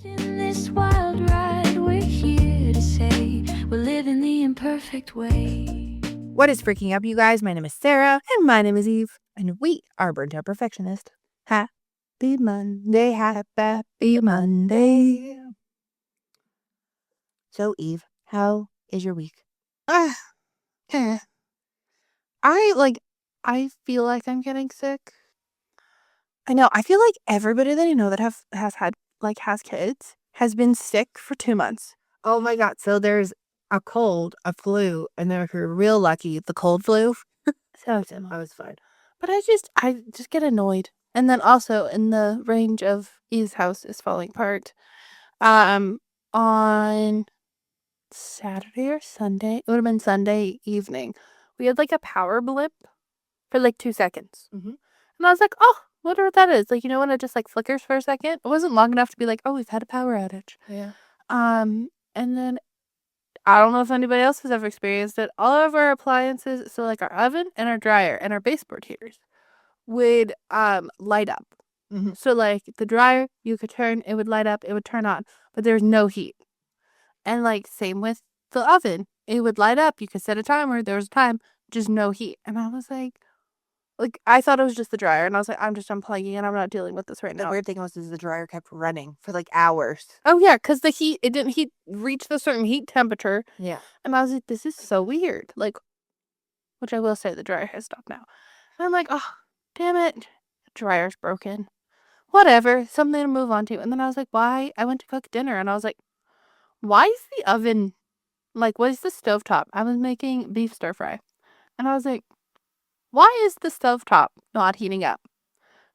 In this wild ride, we're here to say we're living the imperfect way. What is freaking up, you guys? My name is Sarah. And my name is Eve. And we are Burnt Out Perfectionist. Happy Monday, happy Monday. So, Eve, how is your week? I feel like I'm getting sick. I know. I feel like everybody that I know that has kids has been sick for 2 months. Oh my God. So there's a cold, a flu, and then if you're real lucky, the cold flu. So I was fine. But I just get annoyed. And then also in the range of Eve's house is falling apart. On Saturday or Sunday, it would have been Sunday evening, we had like a power blip for like 2 seconds. Mm-hmm. And I was like, oh, wonder what that is. Like, you know, when it just like flickers for a second? It wasn't long enough to be like, oh, we've had a power outage. Yeah. And then I don't know if anybody else has ever experienced it. All of our appliances, so like our oven and our dryer and our baseboard heaters would light up. Mm-hmm. So like the dryer, you could turn, it would light up, it would turn on, but there's no heat. And like same with the oven, it would light up, you could set a timer, there was a time, just no heat. And I was like I thought it was just the dryer, and I was like, I'm just unplugging and I'm not dealing with this right now. The weird thing was is the dryer kept running for like hours. Oh yeah, because the heat, it didn't reach the certain heat temperature. Yeah. And I was like, this is so weird. Like, which I will say the dryer has stopped now. And I'm like, oh, damn it. The dryer's broken. Whatever, something to move on to. And then I was like, why? I went to cook dinner and I was like, why is the oven, like, what is the stovetop? I was making beef stir fry. And I was like, why is the stovetop not heating up?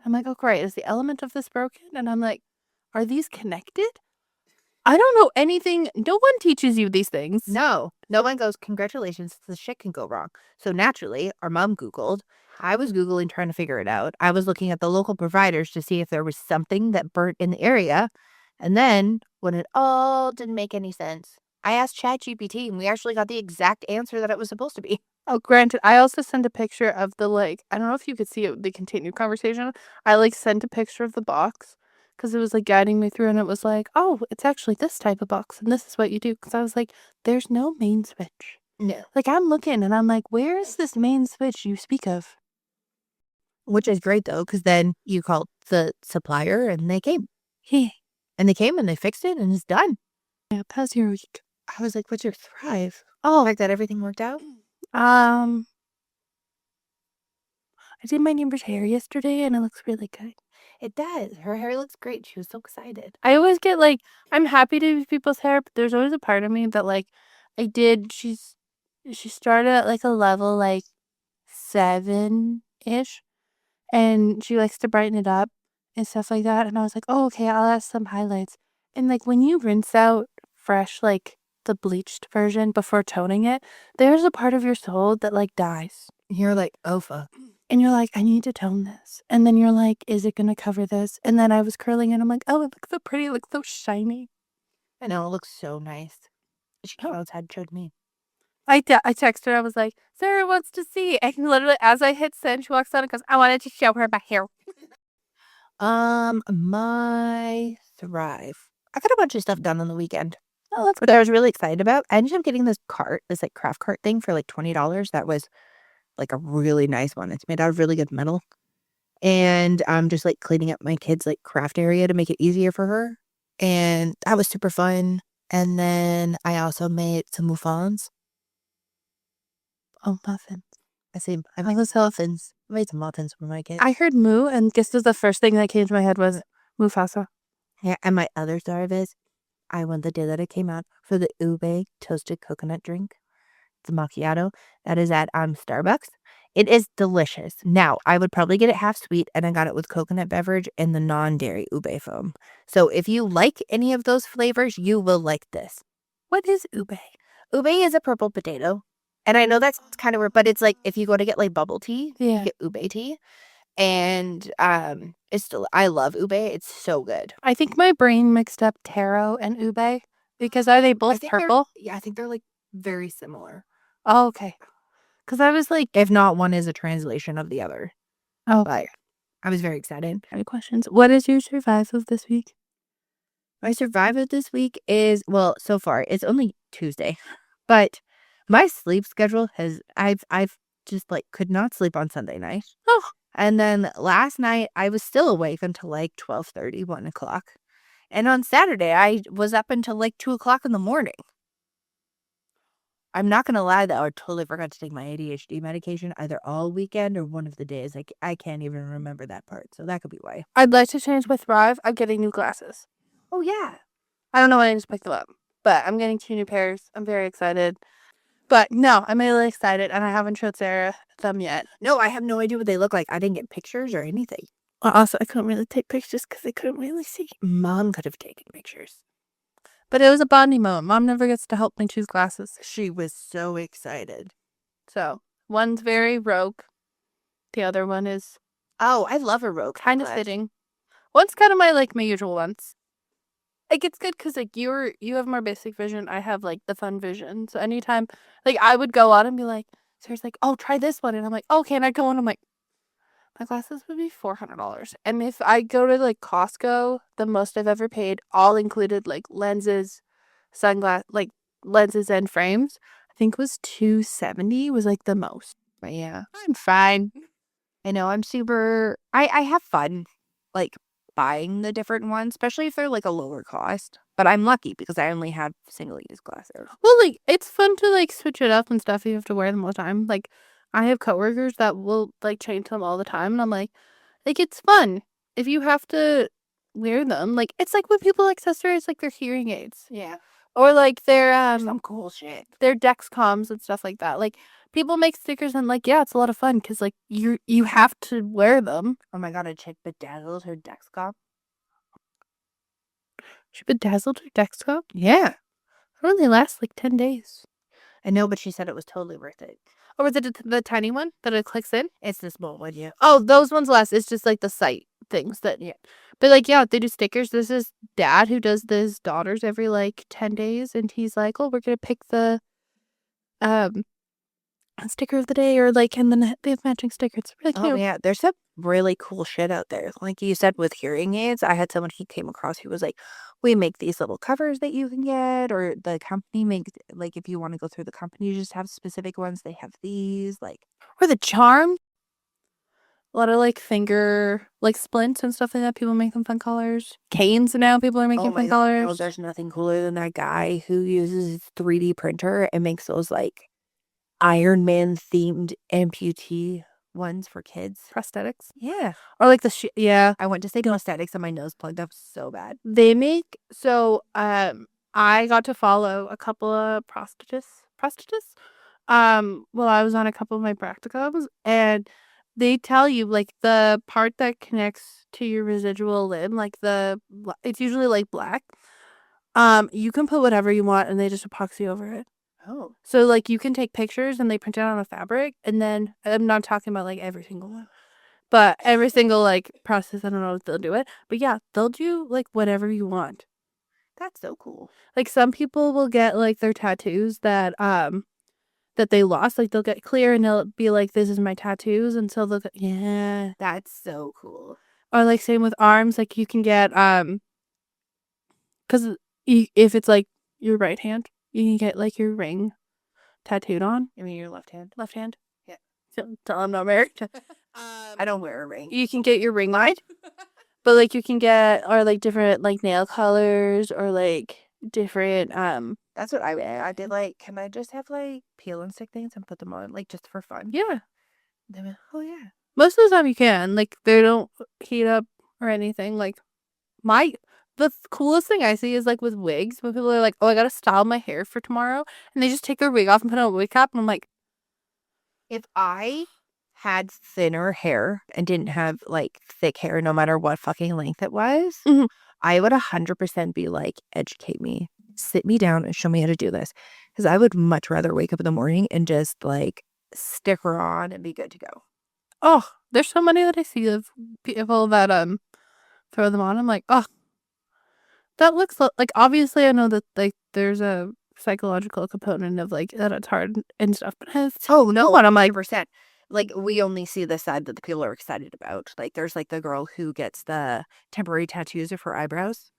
I'm like, oh, great. Is the element of this broken? And I'm like, are these connected? I don't know anything. No one teaches you these things. No one goes, congratulations, the shit can go wrong. So naturally, our mom Googled. I was Googling trying to figure it out. I was looking at the local providers to see if there was something that burnt in the area. And then, when it all didn't make any sense, I asked ChatGPT and we actually got the exact answer that it was supposed to be. Oh, granted, I also sent a picture of the, like, I don't know if you could see it, the continued conversation. I, like, sent a picture of the box because it was, like, guiding me through and it was like, oh, it's actually this type of box and this is what you do. Because I was like, there's no main switch. No. Like, I'm looking and I'm like, where is this main switch you speak of? Which is great, though, because then you called the supplier and they came. Hey. And they came and they fixed it and it's done. Yeah, how's your week? I was like, what's your thrive? Oh. The fact that everything worked out? I did my neighbor's hair yesterday and it looks really good. It does. Her hair looks great. She was so excited. I always get like, I'm happy to do people's hair, but there's always a part of me that like, she started at like a level like 7-ish and she likes to brighten it up and stuff like that. And I was like, oh, okay, I'll add some highlights. And like when you rinse out fresh, like the bleached version before toning it, there's a part of your soul that like dies. You're like, oh, fuck. And you're like, I need to tone this. And then you're like, is it going to cover this? And then I was curling and I'm like, oh, it looks so pretty. It looks so shiny. I know, it looks so nice. She came outside and showed me. I texted her. I was like, Sarah wants to see. And literally, as I hit send, she walks out and goes, I wanted to show her my hair. My thrive. I got a bunch of stuff done on the weekend. Oh, that's what I was really excited about. I ended up getting this cart, this like craft cart thing for like $20. That was like a really nice one. It's made out of really good metal. And I'm just like cleaning up my kids' like craft area to make it easier for her. And that was super fun. And then I also made some muffins. Oh, muffins. I made those muffins. I made some muffins for my kids. I heard moo, and guess the first thing that came to my head was Mufasa. Yeah, and my other thrive is I went the day that it came out for the ube toasted coconut drink. It's a macchiato. That is at Starbucks. It is delicious. Now, I would probably get it half sweet, and I got it with coconut beverage and the non-dairy ube foam. So if you like any of those flavors, you will like this. What is ube? Ube is a purple potato. And I know that's kind of weird, but it's like if you go to get like bubble tea, you get ube tea. And it's still, I love ube. It's so good. I think my brain mixed up taro and ube because are they both purple? Yeah, I think they're like very similar. Oh, okay. Because I was like, if not, one is a translation of the other. Oh, but I was very excited. Any questions? What is your survive of this week? My survivor this week is, well, so far, it's only Tuesday, but my sleep schedule I've just like could not sleep on Sunday night. Oh. And then last night I was still awake until like 12:30, 1 o'clock. And on Saturday I was up until like 2 o'clock in the morning. I'm not going to lie though, I totally forgot to take my ADHD medication either all weekend or one of the days. Like I can't even remember that part. So that could be why. I'd like to change with Thrive. I'm getting new glasses. Oh yeah. I don't know when I just picked them up, but I'm getting 2 new pairs. I'm very excited. But no, I'm really excited, and I haven't showed Sarah them yet. No, I have no idea what they look like. I didn't get pictures or anything. Also, I couldn't really take pictures because I couldn't really see. Mom could have taken pictures. But it was a bonding moment. Mom never gets to help me choose glasses. She was so excited. So, one's very rogue. The other one is Oh, I love a rogue. kind of fitting. One's kind of my usual ones. Like, it's good because, like, you have more basic vision. I have, like, the fun vision. So, anytime, like, I would go on and be like, Sarah's like, oh, try this one. And I'm like, oh, okay. And I go on, I'm like, my glasses would be $400. And if I go to, like, Costco, the most I've ever paid, all included, like, lenses, lenses and frames, I think was $270 was, like, the most. But yeah, I'm fine. I know I'm super, I have fun, like, buying the different ones, especially if they're, like, a lower cost. But I'm lucky because I only have single-use glasses. Well, like, it's fun to, like, switch it up and stuff. You have to wear them all the time. Like, I have coworkers that will, like, change them all the time. And I'm like, it's fun. If you have to wear them, like, it's like when people accessorize, like, their hearing aids. Yeah. Or, like, their, Some cool shit. their Dexcoms and stuff like that. Like, people make stickers and, like, yeah, it's a lot of fun because, like, you have to wear them. Oh my god, I checked Bedazzled her Dexcom. She bedazzled her Dexcom? Yeah. It only lasts, like, 10 days. I know, but she said it was totally worth it. Or was it the tiny one that it clicks in? It's the small one, yeah. Oh, those ones last. It's just like the site things that, yeah. But like, yeah, they do stickers. This is dad who does his daughters every like 10 days. And he's like, oh, we're going to pick the sticker of the day or like, and then they have matching stickers. It's really cute. Oh yeah, there's some really cool shit out there. Like you said with hearing aids, I had someone he came across who was like, we make these little covers that you can get, or the company makes, like if you want to go through the company, you just have specific ones. They have these, like, Or the charm. A lot of like finger, like splints and stuff like that. People make them fun colors. Canes now, people are making fun colors. God, there's nothing cooler than that guy who uses his 3D printer and makes those like Iron Man themed amputee ones for kids. Prosthetics. Yeah. Or like the, yeah. I went to say prosthetics and my nose plugged up so bad. They make, so, I got to follow a couple of prosthetists, while I was on a couple of my practicums, and they tell you, like, the part that connects to your residual limb, like, it's usually, like, black, you can put whatever you want, and they just epoxy over it. Oh. So, like, you can take pictures, and they print it on a fabric, and then, I'm not talking about, like, every single one. But every single, like, process, I don't know if they'll do it. But yeah, they'll do, like, whatever you want. That's so cool. Like, some people will get, like, their tattoos that they lost. Like, they'll get clear and they'll be like, this is my tattoos. And so they'll get, yeah. That's so cool. Or, like, same with arms. Like, you can get, because if it's, like, your right hand, you can get, like, your ring tattooed on. I mean, your left hand. Left hand. Yeah. Tell I'm not married. I don't wear a ring. You can get your ring light. But, like, you can get, or, like, different, like, nail colors, or, like, different, That's what I did, like, can I just have, like, peel and stick things and put them on, like, just for fun? yeah. They went, oh, yeah. Most of the time you can. Like, they don't heat up or anything. Like, the coolest thing I see is, like, with wigs, when people are like, oh, I gotta style my hair for tomorrow, and they just take their wig off and put on a wig cap, and I'm like, If I had thinner hair and didn't have like thick hair, no matter what fucking length it was, Mhm. I would 100% be like, educate me, sit me down and show me how to do this. Because I would much rather wake up in the morning and just like stick her on and be good to go. oh, there's so many that I see of people that, throw them on. I'm like, oh, that looks like, obviously I know that, like, there's a psychological component of, like, that it's hard and stuff, but Oh, no, what I'm like, 100%. Like, we only see the side that the people are excited about. Like, there's like the girl who gets the temporary tattoos of her eyebrows.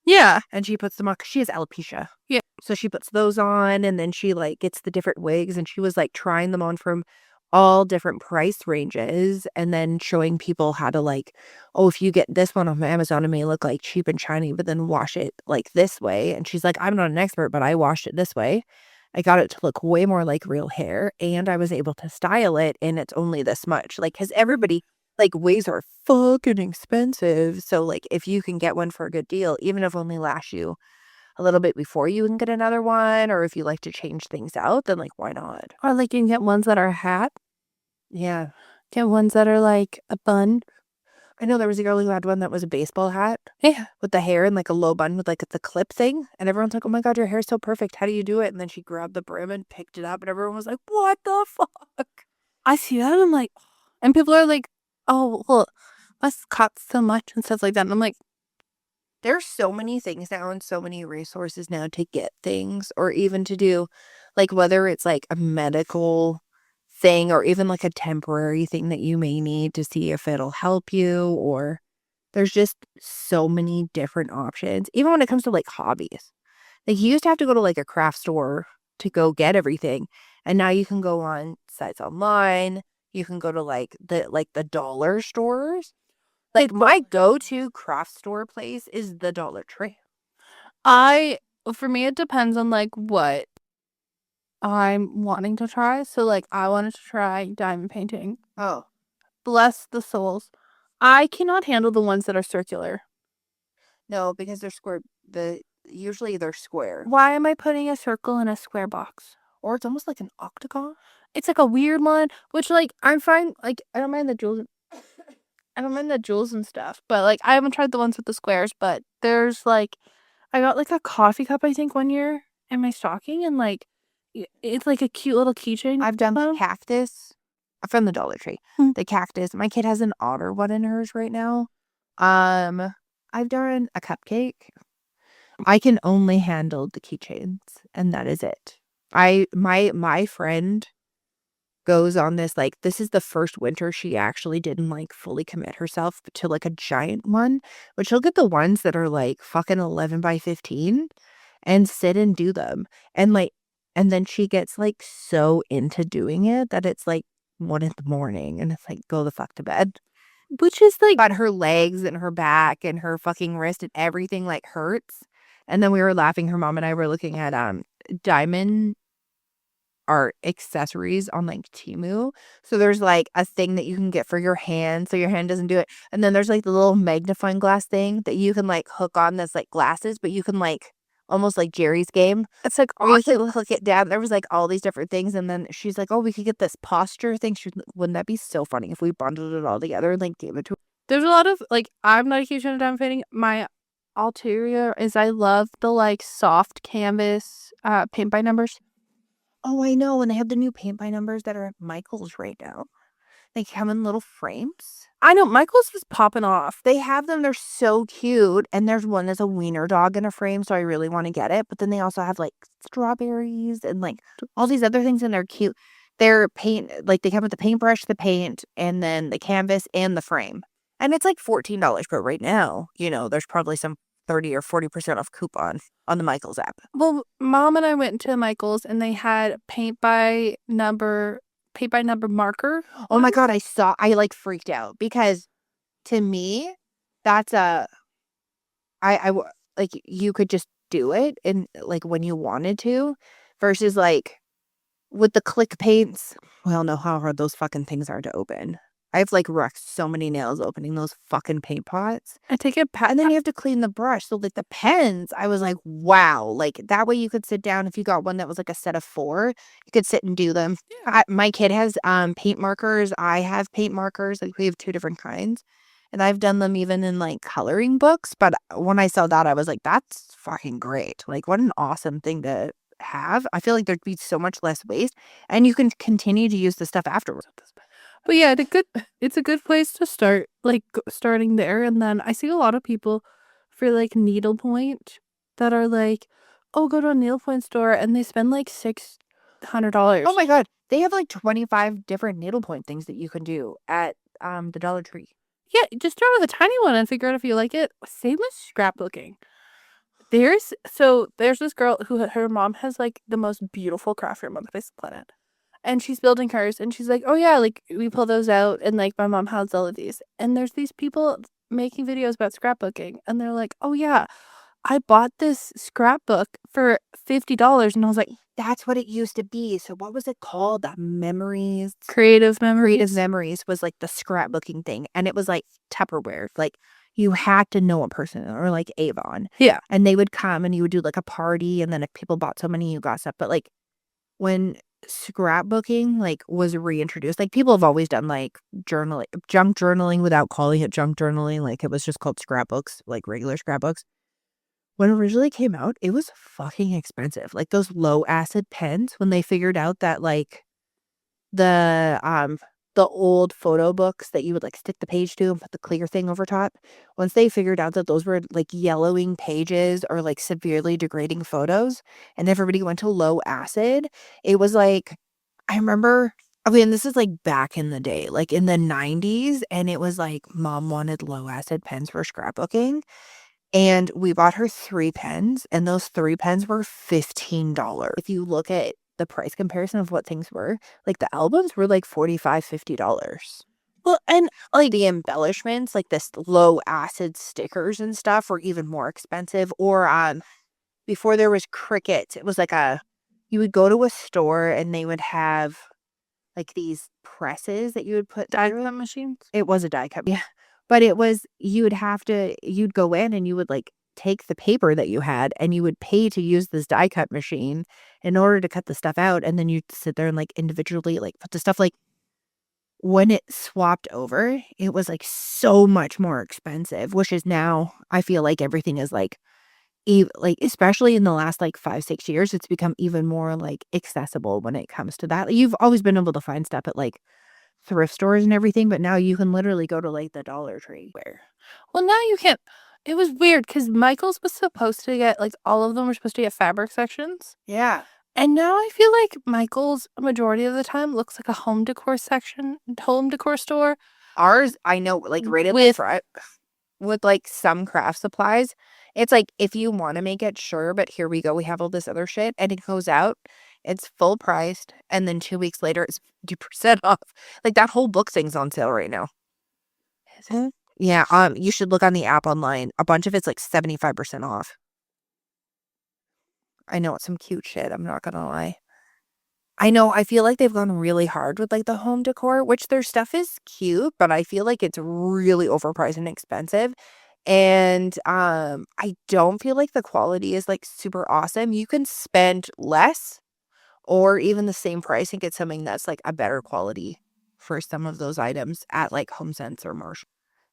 Yeah. and she puts them on, 'cause she has alopecia. Yeah. So she puts those on, and then she like gets the different wigs, and she was like trying them on from all different price ranges, and then showing people how to like, oh, if you get this one on Amazon, it may look like cheap and shiny, but then wash it like this way. And she's like, I'm not an expert, but I washed it this way. I got it to look way more like real hair, and I was able to style it, and it's only this much. Like, because everybody, like, wigs are fucking expensive. So, like, if you can get one for a good deal, even if it only lasts you a little bit before you can get another one, or if you like to change things out, then, like, why not? Or like you can get ones that are a hat. Yeah. Get ones that are like a bun. I know there was a girl who had one that was a baseball hat Yeah. with the hair and, like, a low bun with, like, the clip thing, and everyone's like, "Oh my god, your hair's so perfect. How do you do it?" And then she grabbed the brim and picked it up, and everyone was like, "What the fuck?" I see that and I'm like, and people are like, oh, well, must cost so much and stuff like that. And I'm like, There's so many things now and so many resources now to get things, or even to do, like, whether it's, like, a medical thing or even, like, a temporary thing that you may need to see if it'll help you, or there's just so many different options, even when it comes to, like, hobbies. Like, you used to have to go to, like, a craft store to go get everything, and now you can go on sites online. You can go to, like, the dollar stores. Like, my go-to craft store place is the Dollar Tree. for me, it depends on like what I'm wanting to try. So like I wanted to try diamond painting. Oh. Bless the souls. I cannot handle the ones that are circular. No, because they're square. Usually they're square. Why am I putting a circle in a square box? Or it's almost like an octagon. It's like a weird one, which like I'm fine. Like I don't mind the jewels. I don't mind the jewels and stuff, but like I haven't tried the ones with the squares. But there's like, I got like a coffee cup I think one year in my stocking, and like it's like a cute little keychain. I've done the cactus from the Dollar Tree. The cactus. My kid has an otter one in hers right now. I've done a cupcake. I can only handle the keychains, and that is it. My friend goes on this, like, this is the first winter she actually didn't, like, fully commit herself to, like, a giant one, but she'll get the ones that are, like, fucking 11 by 15 and sit and do them, and, like, and then she gets, like, so into doing it that it's, like, 1 in the morning, and it's like, "Go the fuck to bed." Which is like, But her legs and her back and her fucking wrist and everything, like, hurts, and then we were laughing, her mom and I were looking at, diamond art accessories on, like, Temu. So there's, like, a thing that you can get for your hand so your hand doesn't do it, and then there's, like, the little magnifying glass thing that you can, like, hook on that's, like, glasses, but you can, like, almost like Jerry's game. it's like Or you can hook it down. There was, like, all these different things, and then she's like, "Oh, we could get this posture thing." Wouldn't that be so funny if we bundled it all together and, like, gave it to her? there's a lot of like, I'm not a huge fan of diamond painting. My ulterior is I love the like soft canvas paint by numbers. Oh, I know, and they have the new paint by numbers that are at Michael's right now. They come in little frames. I know Michael's was popping off. They have them, they're so cute, and there's one that's a wiener dog in a frame, so I really wanna get it, but then they also have, like, strawberries and, like, all these other things, and they're cute. They're paint like, they come with the paintbrush, the paint, and then the canvas, and the frame, and it's, like, $14, but right now, you know, there's probably some 30 or 40% off coupon on the Michaels app. Well, Mom and I went to Michael's and they had paint by number marker. Oh my god, I, like, freaked out because to me, that's like, you could just do it and, like, when you wanted to versus, like, with the click paints, we all know how hard those fucking things are to open. I've, like, wrecked so many nails opening those fucking paint pots, I take it and then you have to clean the brush, so, like, the pens, I was like, "Wow," like, that way you could sit down if you got one that was, like, a set of 4, you could sit and do them. My kid has, paint markers, I have paint markers, like, we have 2 different kinds, and I've done them even in, like, coloring books, but when I saw that, I was like, "That's fucking great." Like, what an awesome thing to have. I feel like there'd be so much less waste, and you can continue to use the stuff afterwards. But yeah, it's a good place to start, like starting there. And then I see a lot of people for like needlepoint that are like, oh, go to a needlepoint store and they spend like $600. Oh my god, they have, like, 25 different needlepoint things that you can do at, the Dollar Tree. Yeah, just start with a tiny one and figure out if you like it. Same with scrapbooking. There's this girl who her mom has like the most beautiful craft room on the face of the planet. And she's building hers and she's like, oh yeah, like we pull those out and like my mom has all of these. And there's these people making videos about scrapbooking and they're like, oh yeah, I bought this scrapbook for $50 and I was like, That's what it used to be. So what was it called? The Memories? Creative Memories. Creative Memories was like the scrapbooking thing. And it was like Tupperware. Like you had to know a person or like Avon. Yeah. And they would come and you would do like a party. And then if people bought so many, you got stuff. But like when scrapbooking like was reintroduced, like people have always done like junk journaling without calling it junk journaling. Like it was just called scrapbooks, like regular scrapbooks. When it originally came out, it was fucking expensive. Like those low acid pens, when they figured out that like the old photo books that you would like stick the page to and put the clear thing over top, once they figured out that those were like yellowing pages or like severely degrading photos and everybody went to low acid, it was like, I remember, I mean, this is like back in the day, like in the 90s, and it was like mom wanted low acid pens for scrapbooking. And we bought her 3 pens, and those 3 pens were $15. If you look at the price comparison of what things were, like the albums were like $45-$50. Well, and Like the embellishments, like this low acid stickers and stuff were even more expensive. Or before there was Cricut, it was like you would go to a store and they would have like these presses that you would put die cut machines. It was a die cut. Yeah. But it was, you'd go in and you would like take the paper that you had and you would pay to use this die cut machine in order to cut the stuff out. And then you'd sit there and like individually like put the stuff, like when it swapped over, it was like so much more expensive, which is now I feel like everything is like especially in the last like 5-6 years, it's become even more like accessible when it comes to that. Like, you've always been able to find stuff at like thrift stores and everything, but now you can literally go to like the Dollar Tree. Well, now you can't. It was weird because Michael's was supposed to get, like, all of them were supposed to get fabric sections. Yeah. And now I feel like Michael's, a majority of the time, looks like a home decor store. Ours, I know, like right at the With- front with like some craft supplies. It's like, if you want to make it, sure, but here we go. We have all this other shit, and it goes out. It's full priced, and then 2 weeks later, it's 50% off. Like that whole book thing's on sale right now. Is it? Yeah, you should look on the app online. A bunch of it's like 75% off. I know it's some cute shit, I'm not gonna lie. I know, I feel like they've gone really hard with like the home decor, which their stuff is cute, but I feel like it's really overpriced and expensive. And I don't feel like the quality is like super awesome. You can spend less or even the same price and get something that's like a better quality for some of those items at like HomeSense or Marshall.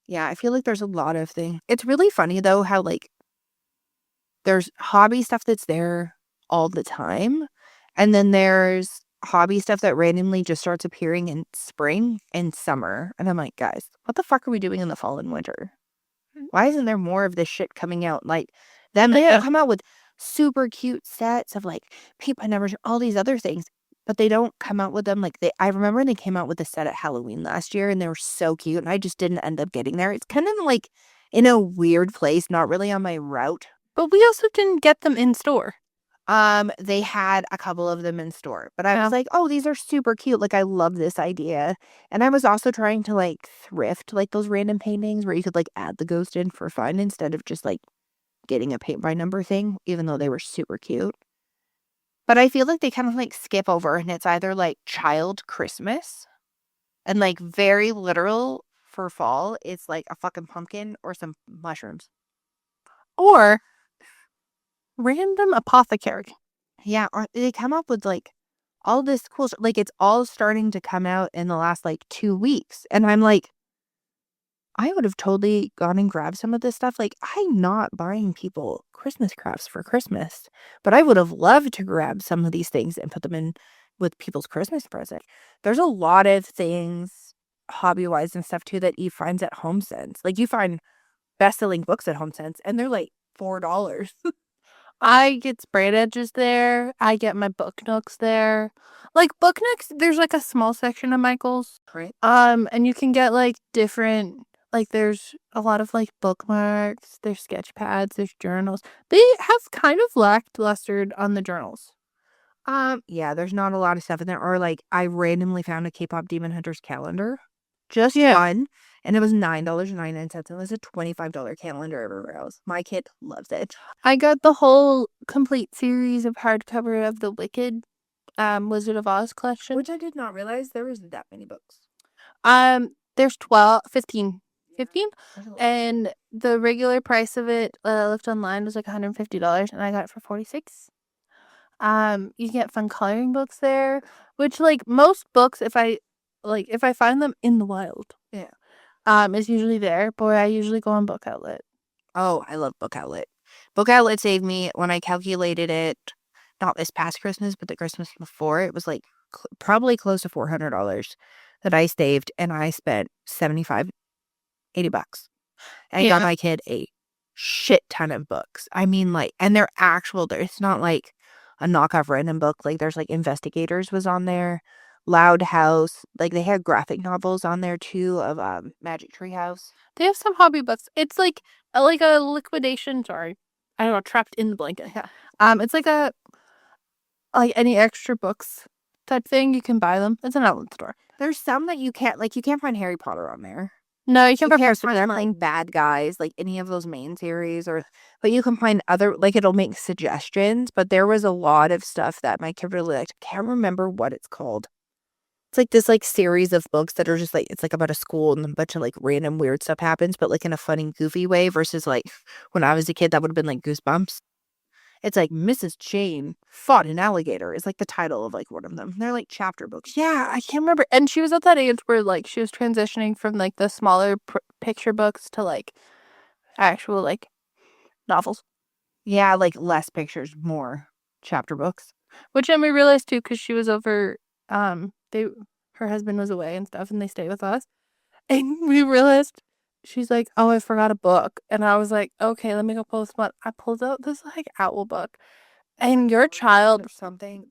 Yeah, I feel like there's a lot of things. It's really funny though how like there's hobby stuff that's there all the time, and then there's hobby stuff that randomly just starts appearing in spring and summer. And I'm like, guys, what the fuck are we doing in the fall and winter? Why isn't there more of this shit coming out? Like them Yeah. they'll come out with super cute sets of like paint by numbers, all these other things, but they don't come out with them like I remember they came out with a set at Halloween last year and they were so cute, and I just didn't end up getting there. It's kind of like in a weird place, not really on my route. But we also didn't get them in store. They had a couple of them in store, but I Yeah. was like, oh, these are super cute. Like, I love this idea. And I was also trying to like thrift like those random paintings where you could like add the ghost in for fun instead of just like getting a paint by number thing, even though they were super cute. But I feel like they kind of like skip over, and it's either like child Christmas and like very literal for fall. It's like a fucking pumpkin or some mushrooms. Or random apothecary. Yeah, or they come up with like all this cool like it's all starting to come out in the last like 2 weeks. And I'm like, I would have totally gone and grabbed some of this stuff. Like, I'm not buying people Christmas crafts for Christmas, but I would have loved to grab some of these things and put them in with people's Christmas present. There's a lot of things hobby-wise and stuff too that Eve finds at HomeSense. Like, you find best-selling books at HomeSense and they're like $4. I get sprayed edges there. I get my book nooks there. Like book nooks, there's like a small section of Michael's. Right. And you can get like different Like, there's a lot of, like, bookmarks, there's sketch pads, there's journals. They have kind of lackluster on the journals. Yeah, there's not a lot of stuff in there. Or like I randomly found a K-pop Demon Hunters calendar. Just one. And it was $9.99. It was a $25 calendar everywhere else. My kid loves it. I got the whole complete series of hardcover of the Wicked Wizard of Oz collection. Which I did not realize there was that many books. There's 15. And the regular price of it, I looked online, was like $150, and I got it for $46. You get fun coloring books there, which, like, most books, if I find them in the wild, is usually there, but I usually go on Book Outlet. Oh, I love Book Outlet. Book Outlet saved me when I calculated it, not this past Christmas, but the Christmas before. It was like probably close to $400 that I saved, and I spent $75, $80. I got my kid a shit ton of books. I mean, like, and they're actual. It's not like a knockoff random book. Like, there's like Investigators was on there, Loud House. Like, they had graphic novels on there too of Magic Tree House. They have some hobby books. It's like a liquidation. Sorry, I don't know. Trapped in the blanket. Yeah. It's like any extra books type thing. You can buy them. It's an outlet store. There's some that you can't find Harry Potter on there. No, you can't find like Bad Guys, like any of those main series, but you can find other, like, it'll make suggestions. But there was a lot of stuff that my kid really liked. I can't remember what it's called. It's like this like series of books that are just like, it's like about a school and a bunch of like random weird stuff happens, but like in a funny, goofy way, versus like when I was a kid, that would have been like Goosebumps. It's like Mrs. Jane fought an alligator is like the title of like one of them. They're like chapter books. Yeah, I can't remember. And she was at that age where like she was transitioning from like the smaller picture books to like actual like novels. Yeah, like less pictures, more chapter books. Which then we realized too, because she was over. Her husband was away and stuff, and they stayed with us. And we realized she's like, "Oh, I forgot a book," and I was like, "Okay, let me go pull this one." I pulled out this like owl book, and your child Or something. The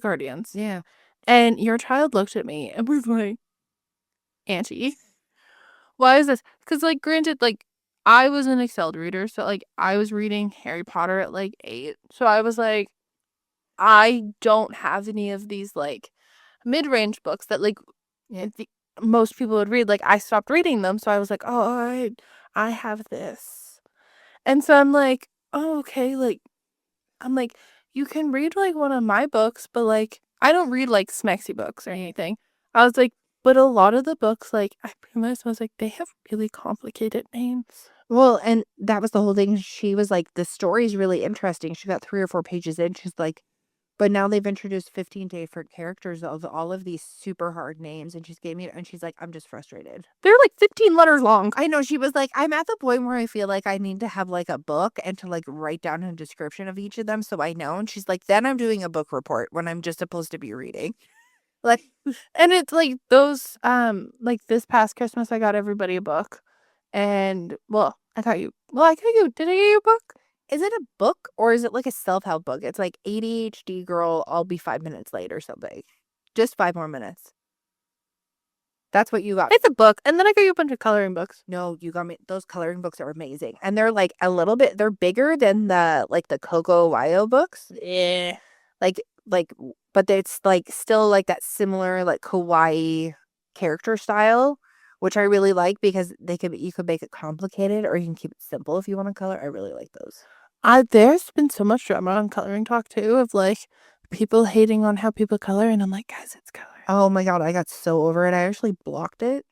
Guardians. Yeah. And your child looked at me and was like, "Auntie, why is this?" Because, like, granted, like, I was an Excel reader, so, like, I was reading Harry Potter at, like, 8. So I was like, I don't have any of these, like, mid-range books that, like, most people would read. Like, I stopped reading them, so I was like, oh, I have this. And so I'm like, oh, okay, like, I'm like, you can read, like, one of my books, but, like, I don't read, like, smexy books or anything. I was like, but a lot of the books, like, I realized, I was like, they have really complicated names. Well, and that was the whole thing. She was like, the story's really interesting. She got 3 or 4 pages in. She's like, but now they've introduced 15 different characters of all of these super hard names. And she's like, I'm just frustrated. They're like 15 letters long. I know. She was like, I'm at the point where I feel like I need to have like a book and to like write down a description of each of them so I know. And she's like, then I'm doing a book report when I'm just supposed to be reading. Like, and it's like those, like this past Christmas, I got everybody a book. And, I got you, did I get you a book? Is it a book or is it like a self-help book? It's like ADHD girl, I'll be 5 minutes late or something. Just 5 more minutes. That's what you got. It's a book. And then I got you a bunch of coloring books. No, you got me. Those coloring books are amazing. And they're like a little bit, they're bigger than the Coco Wayo books. Yeah. But it's like still like that similar like kawaii character style, which I really like because you could make it complicated or you can keep it simple if you want to color. I really like those. There's been so much drama on Coloring Talk too, of like people hating on how people color, and I'm like, guys, it's color. Oh my god, I got so over it. I actually blocked it.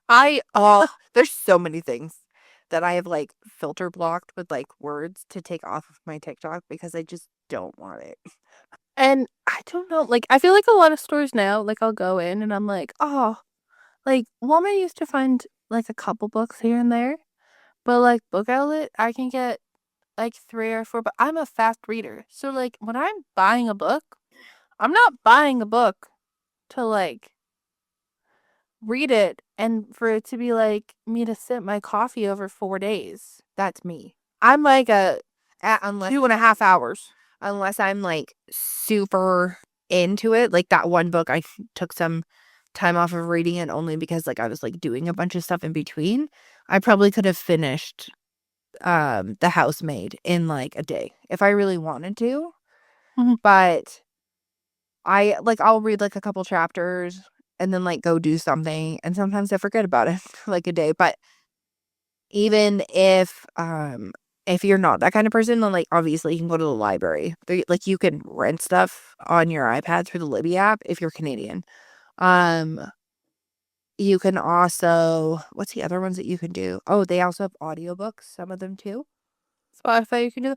There's so many things that I have like filter blocked with like words to take off of my TikTok because I just don't want it. And I don't know, like, I feel like a lot of stores now, like, I'll go in and I'm like, oh, like, Walmart used to find like a couple books here and there, but like Book Outlet, I can get like 3 or 4, but I'm a fast reader. So like when I'm buying a book, I'm not buying a book to like read it and for it to be like me to sip my coffee over 4 days. That's me. I'm like Unless 2.5 hours. Unless I'm like super into it. Like that one book, I took some time off of reading it only because like I was like doing a bunch of stuff in between. I probably could have finished The Housemaid in like a day if I really wanted to. Mhm. But I'll read like a couple chapters and then like go do something, and sometimes I forget about it for like a day. But even if you're not that kind of person, then like obviously you can go to the library. Like you can rent stuff on your iPad through the Libby app if you're Canadian. You can also, what's the other ones that you can do? Oh, they also have audiobooks, some of them too. Spotify, you can do.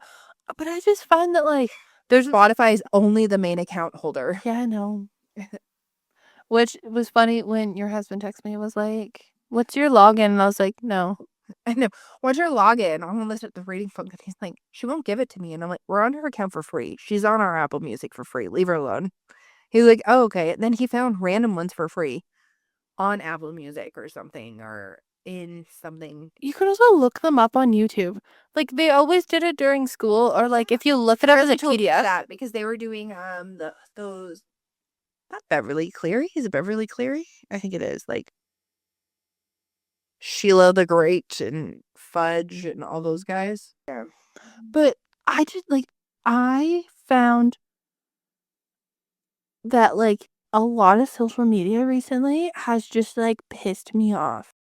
But I just find that like there's Spotify is only the main account holder. yeah, I know. Which was funny when your husband texted me. It was like, "What's your login?" And I was like, "No." I know. What's your login? I'm gonna list at the reading function. He's like, she won't give it to me. And I'm like, we're on her account for free. She's on our Apple Music for free. Leave her alone. He's like, oh, okay. And then he found random ones for free on Apple Music or something, or in something. You could also look them up on YouTube. Like they always did it during school, or like if you look it up as a PDF. That because they were doing those not Beverly Cleary. Is it Beverly Cleary? I think it is. Like Sheila the Great and Fudge and all those guys. Yeah. But I found that like a lot of social media recently has just like pissed me off.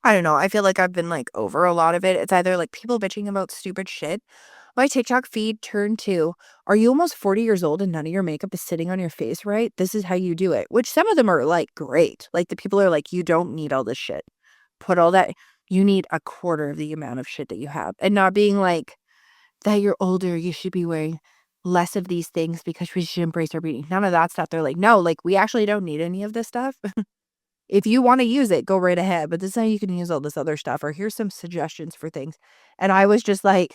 I don't know. I feel like I've been like over a lot of it. It's either like people bitching about stupid shit. My TikTok feed turned to, are you almost 40 years old and none of your makeup is sitting on your face right? This is how you do it. Which some of them are like great. Like the people are like, you don't need all this shit. Put all that, you need a quarter of the amount of shit that you have. And not being like, that you're older, you should be wearing less of these things because we should embrace our beauty. None of that stuff. They're like, no, like we actually don't need any of this stuff. If you want to use it, go right ahead. But this is how you can use all this other stuff. Or here's some suggestions for things. And I was just like,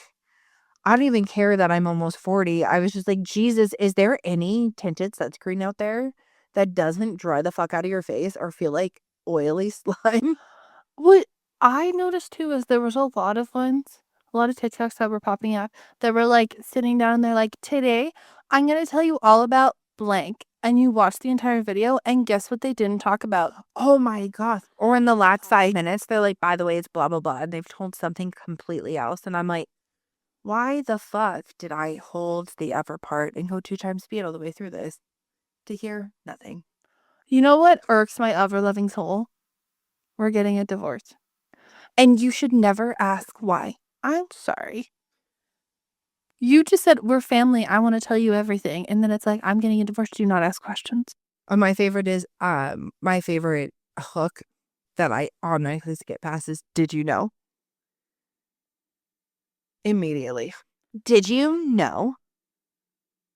I don't even care that I'm almost 40. I was just like, Jesus, is there any tinted sunscreen out there that doesn't dry the fuck out of your face or feel like oily slime? What I noticed too is there was a lot of TikToks that were popping up that were like sitting down and they're like, today I'm gonna tell you all about blank. And you watch the entire video and guess what they didn't talk about? Oh my gosh. Or in the last 5 minutes, they're like, by the way, it's blah, blah, blah. And they've told something completely else. And I'm like, why the fuck did I hold the upper part and go 2 times speed all the way through this to hear nothing? You know what irks my ever-loving soul? We're getting a divorce. And you should never ask why. I'm sorry. You just said, we're family. I want to tell you everything. And then it's like, I'm getting a divorce. Do not ask questions. My favorite is, my favorite hook that I automatically skip past is, did you know? Immediately. Did you know?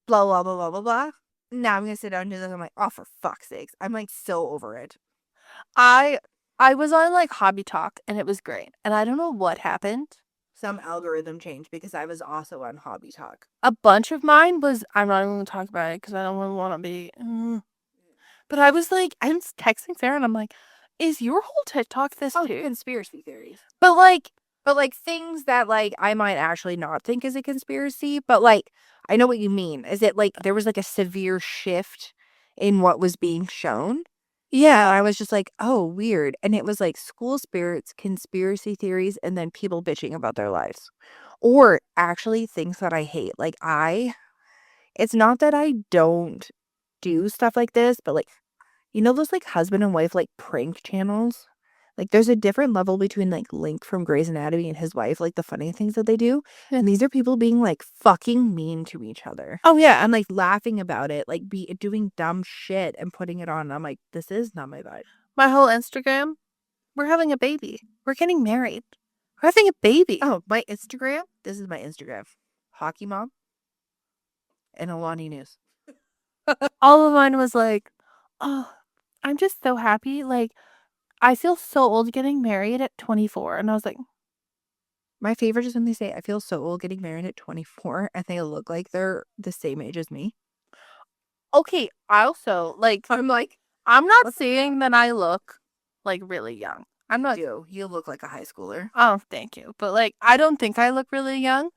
Blah, blah, blah, blah, blah, blah. Now I'm going to sit down and do this. I'm like, oh, for fuck's sakes. I'm like so over it. I was on like Hobby Talk and it was great. And I don't know what happened. Some algorithm changed because I was also on Hobby Talk. A bunch of mine was, I'm not even going to talk about it because I don't want to be. But I was like, I'm texting Sarah and I'm like, is your whole TikTok this too? Conspiracy theories. But like things that like I might actually not think is a conspiracy, but like I know what you mean. Is it like there was like a severe shift in what was being shown? Yeah, I was just like, oh, weird. And it was like school spirits, conspiracy theories, and then people bitching about their lives. Or actually things that I hate. Like it's not that I don't do stuff like this, but like, you know those like husband and wife like prank channels? Like there's a different level between like Link from Grey's Anatomy and his wife, like the funny things that they do. And these are people being like fucking mean to each other. Oh yeah. And like laughing about it, like doing dumb shit and putting it on. And I'm like, this is not my vibe. My whole Instagram, we're having a baby. We're getting married. We're having a baby. Oh, my Instagram? This is my Instagram. Hockey Mom and Alani News. All of mine was like, oh, I'm just so happy. Like, I feel so old getting married at 24. And I was like, my favorite is when they say, I feel so old getting married at 24 and they look like they're the same age as me. okay, I also, like, I'm like, I'm not saying that I look, like, really young. I'm not. You look like a high schooler. Oh, thank you. But, like, I don't think I look really young.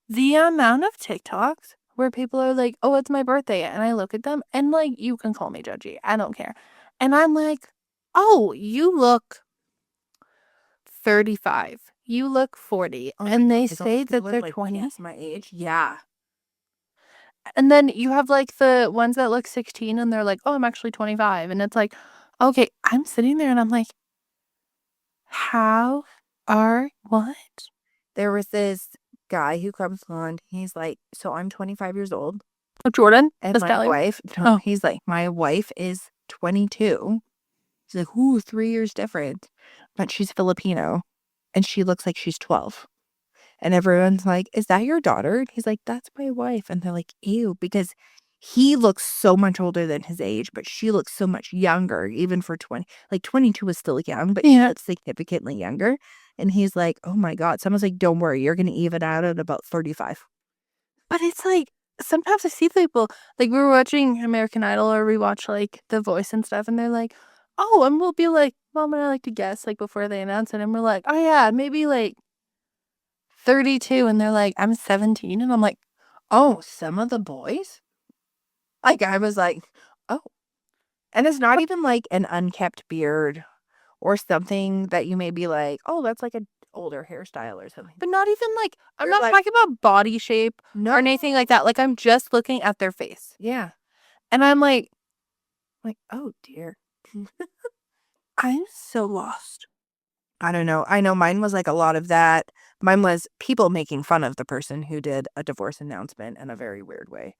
The amount of TikToks where people are like, oh, it's my birthday. And I look at them and, like, you can call me judgy. I don't care. And I'm like, oh, you look 35. You look 40. And they say that they're 20. That's my age. Yeah. And then you have like the ones that look 16 and they're like, oh, I'm actually 25. And it's like, okay, I'm sitting there and I'm like, how are what? There was this guy who comes on. He's like, so I'm 25 years old. Oh, Jordan? And The my stallion? wife, Oh. he's like, my wife is 22. He's like, ooh, 3 years different. But she's Filipino and she looks like she's 12. And everyone's like, is that your daughter? And he's like, that's my wife. And they're like, ew, because he looks so much older than his age, but she looks so much younger, even for 20. Like 22 is still young, but she looks significantly younger. And he's like, oh my God. Someone's like, don't worry, you're going to even out at about 35. But it's like, sometimes I see people, like we were watching American Idol or we watch like The Voice and stuff, and they're like, oh, and we'll be like, Mom and I like to guess like before they announce it, and we're like, oh yeah, maybe like 32, and they're like, I'm 17, and I'm like, Oh, some of the boys? Like, I was like, oh. And it's not even like an unkept beard or something that you may be like, oh, that's like an older hairstyle or something. but not even like, I'm They're not like- talking about body shape No. or anything like that. Like, I'm just looking at their face, Yeah. and I'm like, Oh, dear. I'm so lost. I don't know. I know mine was like a lot of that. Mine was people making fun of the person who did a divorce announcement in a very weird way.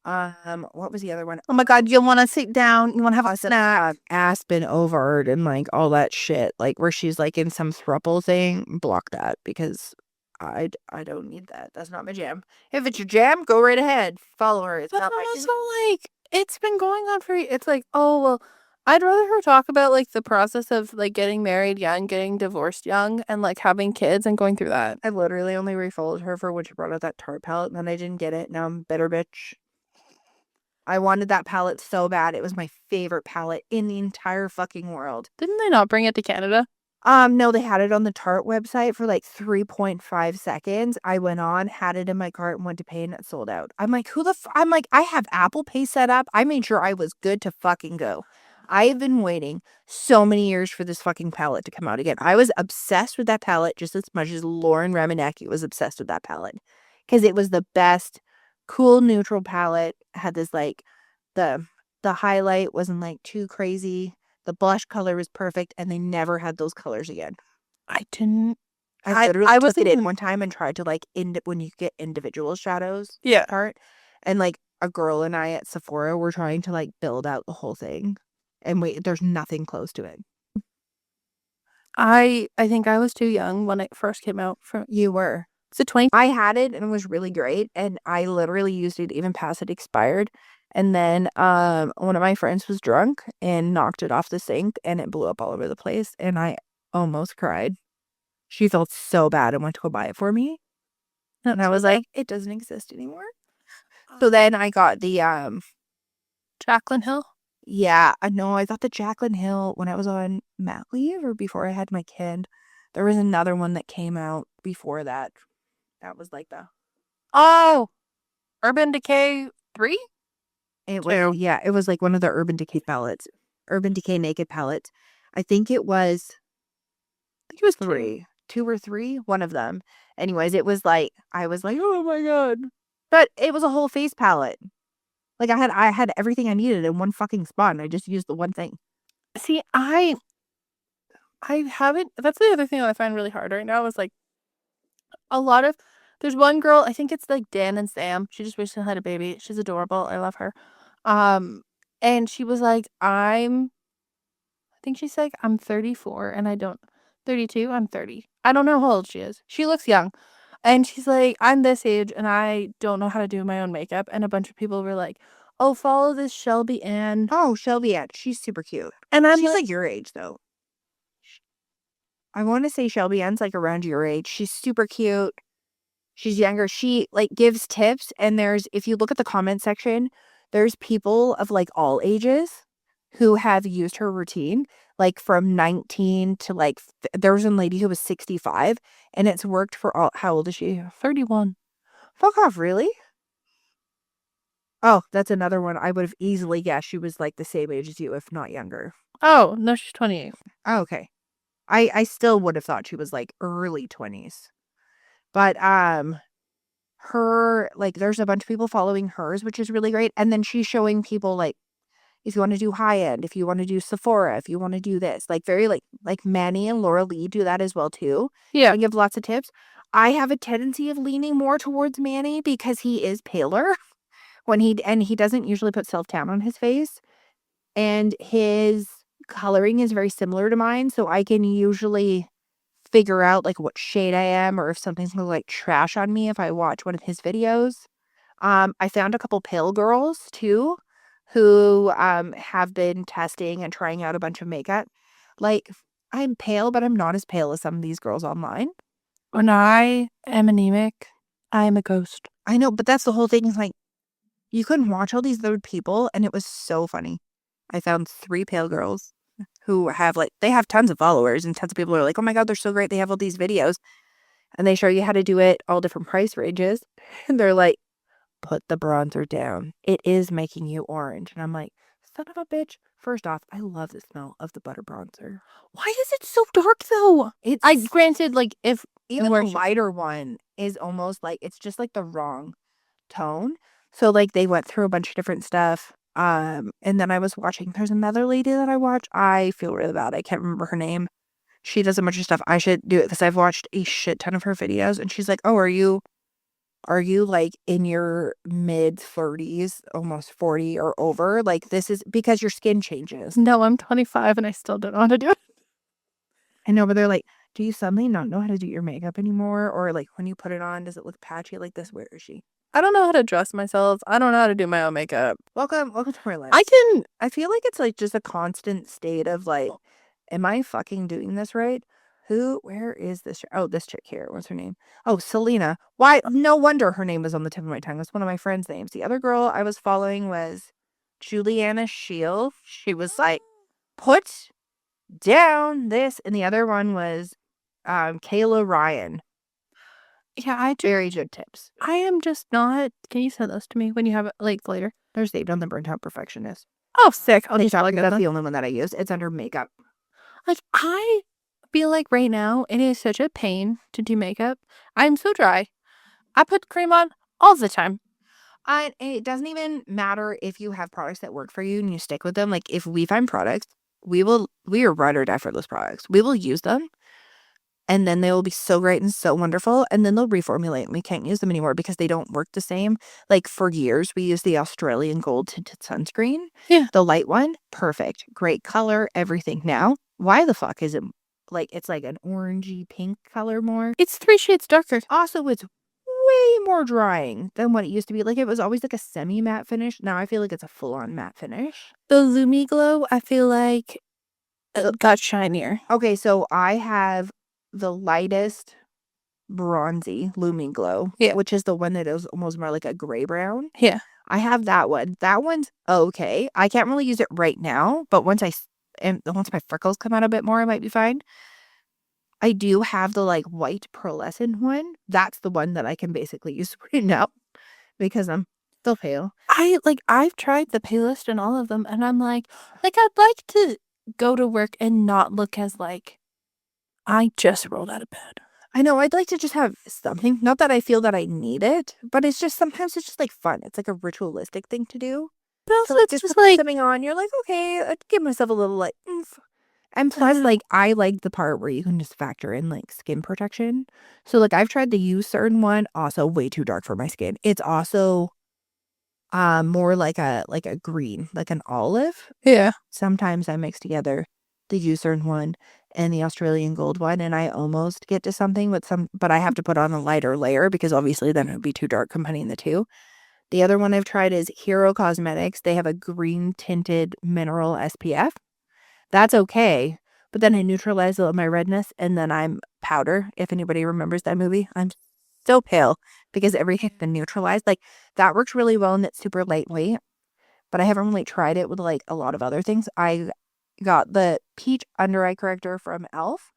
What was the other one? Oh my God, you want to sit down? You want to have a snack? Aspen overt and like all that shit. Like where she's like in some throuple thing. Block that because I don't need that. That's not my jam. If it's your jam, go right ahead. Follow her. It's But not my jam. also, like, it's been going on for, it's like, oh, well, I'd rather her talk about, like, the process of, like, getting married young, getting divorced young, and, like, having kids and going through that. I literally only refollowed her for when she brought out that Tarte palette, and then I didn't get it. Now I'm a bitter bitch. I wanted that palette so bad. It was my favorite palette in the entire fucking world. Didn't they not bring it to Canada? No, they had it on the Tarte website for like 3.5 seconds. I went on, had it in my cart, and went to pay, and it sold out. I'm like, I'm like, I have Apple Pay set up. I made sure I was good to fucking go. I have been waiting so many years for this fucking palette to come out again. I was obsessed with that palette just as much as Lauren Remenecki was obsessed with that palette. Because it was the best cool neutral palette. Had this like, the highlight wasn't like too crazy. The blush color was perfect, and they never had those colors again. I didn't. I literally I took it in wasn't- one time and tried to like when you get individual shadows Yeah. part, and like a girl and I at Sephora were trying to like build out the whole thing, and wait, there's nothing close to it. I think I was too young when it first came out. You were. Was it 20? I had it and it was really great, and I literally used it even past it expired. And then one of my friends was drunk and knocked it off the sink, and it blew up all over the place, and I almost cried. She felt so bad and went to go buy it for me. And I was like, it doesn't exist anymore. So then I got the Jaclyn Hill? yeah, I know, I got the Jaclyn Hill when I was on mat leave or before I had my kid. There was another one that came out before that. That was like the Oh! Urban Decay 3? it was yeah, it was like one of the Urban Decay palettes. Urban Decay Naked palettes. I think it was 3. 2 or 3, one of them. Anyways, it was like I was like, "Oh my God." But it was a whole face palette. Like I had everything I needed in one fucking spot, and I just used the one thing. See, I haven't. That's the other thing that I find really hard right now is like a lot of. There's one girl, I think it's like Dan and Sam. She just recently had a baby. She's adorable. I love her. And she was like, I think she's like, I'm 34 and I don't, 32, I'm 30. I don't know how old she is. She looks young. And she's like, I'm this age and I don't know how to do my own makeup. And a bunch of people were like, oh, follow this Shelby Ann. Oh, Shelby Ann. She's super cute. And I'm She's like your age though. I want to say Shelby Ann's like around your age. She's super cute. She's younger. She like gives tips, and if you look at the comment section, there's people of like all ages who have used her routine, like from 19 to like there was a lady who was 65, and it's worked for all. How old is she? 31. Fuck off, really? Oh, that's another one. I would have easily guessed she was like the same age as you, if not younger. Oh, no, she's 28. Oh, okay. I still would have thought she was like early 20s. But her, like, there's a bunch of people following hers, which is really great. And then she's showing people like, if you want to do high end, if you want to do Sephora, if you want to do this, like very like Manny and Laura Lee do that as well too. Yeah. They give lots of tips. I have a tendency of leaning more towards Manny because he is paler he doesn't usually put self-tan on his face, and his coloring is very similar to mine, so I can usually figure out like what shade I am or if something's gonna like trash on me if I watch one of his videos. I found a couple pale girls too who have been testing and trying out a bunch of makeup. Like, I'm pale, but I'm not as pale as some of these girls online. When I am anemic, I am a ghost. I know, but that's the whole thing. Is like, you couldn't watch all these other people, and it was so funny. I found 3 pale girls who have they have tons of followers, and tons of people are like, oh my God, they're so great. They have all these videos, and they show you how to do it, all different price ranges. And they're like, put the bronzer down. It is making you orange. And I'm like, son of a bitch. First off, I love the smell of the butter bronzer. Why is it so dark though? It's Granted, like, if even where the she- lighter one is almost like it's just like the wrong tone. So like they went through a bunch of different stuff. And then I was watching, there's another lady that I watch. I feel really bad. I can't remember her name. She does a bunch of stuff. I should do it because I've watched a shit ton of her videos. And she's like, oh, are you like in your mid 30s, almost 40 or over? Like, this is because your skin changes. No, I'm 25 and I still don't know how to do it. I know, but they're like, do you suddenly not know how to do your makeup anymore? Or like when you put it on, does it look patchy like this? Where is she? I don't know how to dress myself. I don't know how to do my own makeup. Welcome to my life. I feel like it's like just a constant state of like, am I fucking doing this right? Where is this? Oh, this chick here. What's her name? Oh, Selena. Why? No wonder her name was on the tip of my tongue. That's one of my friends' names. The other girl I was following was Juliana Shield. She was like, put down this. And the other one was Kayla Ryan. Yeah, Very good tips. I am just not. Can you send those to me when you have it, like, later? They're saved on the Burnt Out Perfectionist. Oh, sick. I'll just look at That's them. the only one that I use. It's under makeup. Like, I feel like right now it is such a pain to do makeup. I'm so dry. I put cream on all the time. It doesn't even matter if you have products that work for you and you stick with them. Like, if we find products, we are ride or die for those products. We will use them, and then they will be so great and so wonderful, and then they'll reformulate and we can't use them anymore because they don't work the same. Like, for years, we used the Australian Gold tinted sunscreen. Yeah. The light one, perfect. Great color, everything. Now, why the fuck is it, like, it's like an orangey pink color more? It's 3 shades darker. Also, it's way more drying than what it used to be. Like, it was always like a semi-matte finish. Now I feel like it's a full-on matte finish. The Lumi Glow, I feel like it got shinier. Okay, so I have the lightest bronzy Lumi Glow, Yeah. which is the one that is almost more like a gray brown. Yeah. I have that one. That one's okay. I can't really use it right now, but once my freckles come out a bit more, I might be fine. I do have the like white pearlescent one. That's the one that I can basically use right now because I'm still pale. I've tried the palest and all of them, and I'm like I'd like to go to work and not look as like I just rolled out of bed. I know, I'd like to just have something. Not that I feel that I need it, but it's just sometimes it's just like fun. It's like a ritualistic thing to do. But also, So like, it's just just put like something on. You're like, okay, I'd give myself a little like oomph. And plus, like, I like the part where you can just factor in like skin protection. So like, I've tried the use certain one. Also, way too dark for my skin. It's also more like a green, like an olive. yeah. Sometimes I mix together the use certain one and the Australian Gold one, and I almost get to something with but I have to put on a lighter layer because obviously then it would be too dark combining the two. The other one I've tried is Hero Cosmetics. They have a green tinted mineral SPF. That's okay, but then I neutralize my redness, and then I'm powder. If anybody remembers that movie, I'm so pale because everything's been neutralized. Like, that works really well, and it's super lightweight, but I haven't really tried it with like a lot of other things. I got the peach under eye corrector from e.l.f.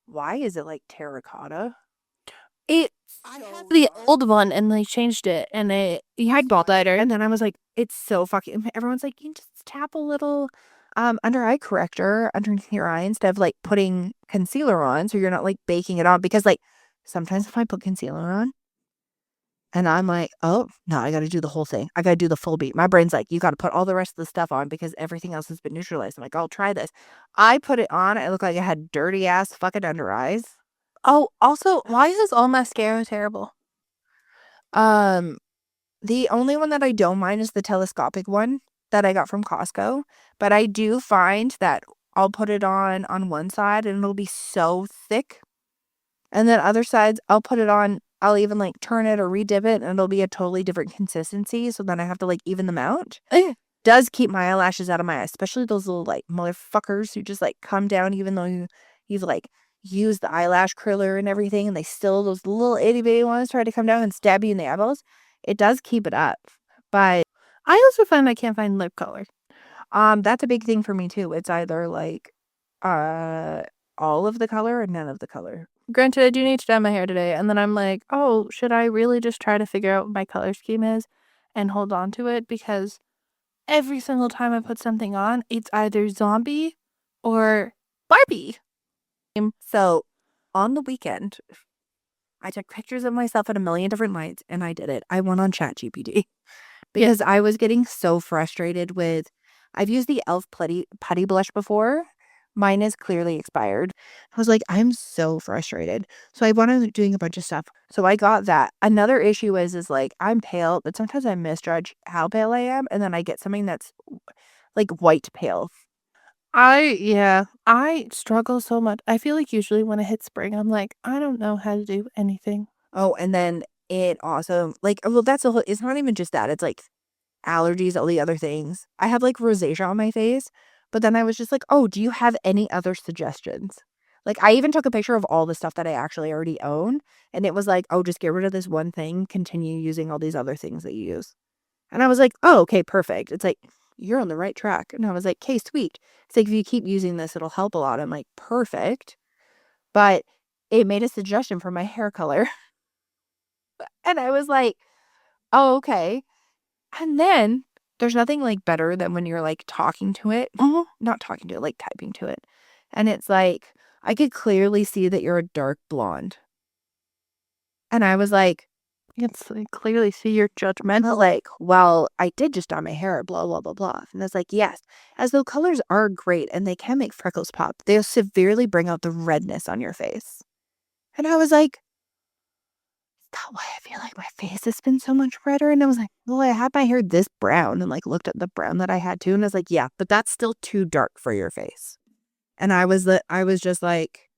Why is it like terracotta? I had the old one and they changed it and it had ball lighter. And then I was like, it's so fucking, everyone's like, you can just tap a little under eye corrector underneath your eye instead of like putting concealer on so you're not like baking it on. Because like sometimes if I put concealer on and I'm like, oh, no, I got to do the whole thing. I got to do the full beat. My brain's like, you got to put all the rest of the stuff on because everything else has been neutralized. I'm like, I'll try this. I put it on. It looked like I had dirty ass fucking under eyes. Oh, also, why is all mascara terrible? The only one that I don't mind is the telescopic one that I got from Costco. But I do find that I'll put it on one side and it'll be so thick. And then other sides, I'll put it on, I'll even like turn it or redip it and it'll be a totally different consistency. So then I have to like even them out. Does keep my eyelashes out of my eyes, especially those little like motherfuckers who just like come down even though you've like used the eyelash curler and everything and they still, those little itty bitty ones try to come down and stab you in the eyeballs. It does keep it up. But I also find I can't find lip color. that's a big thing for me too. It's either like all of the color or none of the color. Granted, I do need to dye my hair today, and then I'm like, oh, should I really just try to figure out what my color scheme is and hold on to it? Because every single time I put something on, it's either zombie or Barbie. So on the weekend, I took pictures of myself at a million different lights and I did it. I went on ChatGPT because I was getting so frustrated with, I've used the e.l.f. putty blush before. Mine is clearly expired. I was like, I'm so frustrated. So I wanted doing a bunch of stuff. So I got that. Another issue is like, I'm pale, but sometimes I misjudge how pale I am. And then I get something that's like white pale. I struggle so much. I feel like usually when it hits spring, I'm like, I don't know how to do anything. Oh, and then it also, like, well, that's the whole, it's not even just that. It's like allergies, all the other things. I have like rosacea on my face, but then I was just like, oh, do you have any other suggestions? Like, I even took a picture of all the stuff that I actually already own, and it was like, oh, just get rid of this one thing, continue using all these other things that you use. And I was like, oh, okay, perfect. It's like, you're on the right track. And I was like, okay, sweet. It's like, if you keep using this, it'll help a lot. I'm like, perfect. But it made a suggestion for my hair color. And I was like, oh, okay. And then there's nothing like better than when you're like talking to it, not talking to it, like typing to it. And it's like, I could clearly see that you're a dark blonde. And I was like, It's like, clearly see you're judgmental. like, well, I did just dye my hair, blah, blah, blah, blah. And I was like, yes, as though colors are great and they can make freckles pop. They'll severely bring out the redness on your face. And I was like, that's why I feel like my face has been so much redder. And I was like, well, I had my hair this brown and like looked at the brown that I had too. And I was like, yeah, but that's still too dark for your face. And I was just like,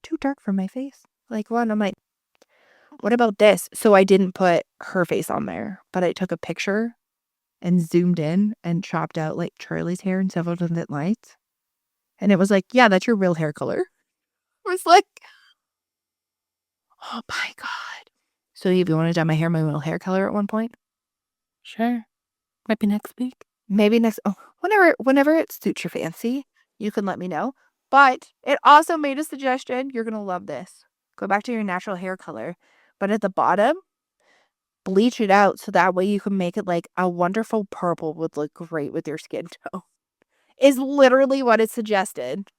too dark for my face. Like, what? I'm like, what about this? So I didn't put her face on there, but I took a picture and zoomed in and chopped out like Charlie's hair in several different lights. And it was like, yeah, that's your real hair color. I was like, oh my God. So if you want to dye my hair my real hair color at one point? Sure. Might be next week. Maybe next, whenever it suits your fancy, you can let me know. But it also made a suggestion. You're going to love this. Go back to your natural hair color. But at the bottom, bleach it out so that way you can make it like a wonderful purple would look great with your skin tone. Is literally what it suggested.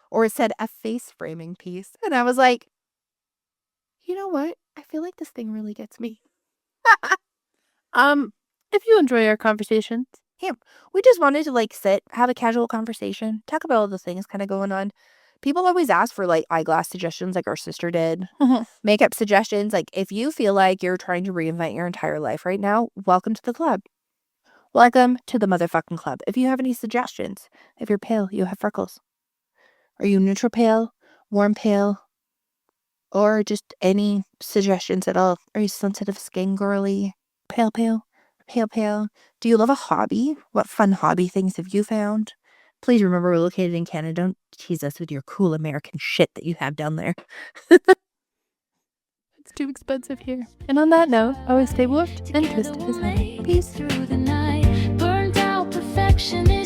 Or it said a face framing piece. And I was like, you know what? I feel like this thing really gets me. If you enjoy our conversations, We just wanted to like sit, have a casual conversation, talk about all the things kind of going on. People always ask for like eyeglass suggestions like our sister did. Makeup suggestions. Like if you feel like you're trying to reinvent your entire life right now, welcome to the club. Welcome to the motherfucking club. If you have any suggestions, if you're pale, you have freckles. Are you neutral pale, warm pale, or just any suggestions at all? Are you sensitive skin girly? Pale, pale, pale, pale. Do you love a hobby? What fun hobby things have you found? Please remember we're located in Canada. Don't tease us with your cool American shit that you have down there. it's too expensive here. And on that note, always stay warped and twisted as honey. Peace through the night, burned out perfectionist.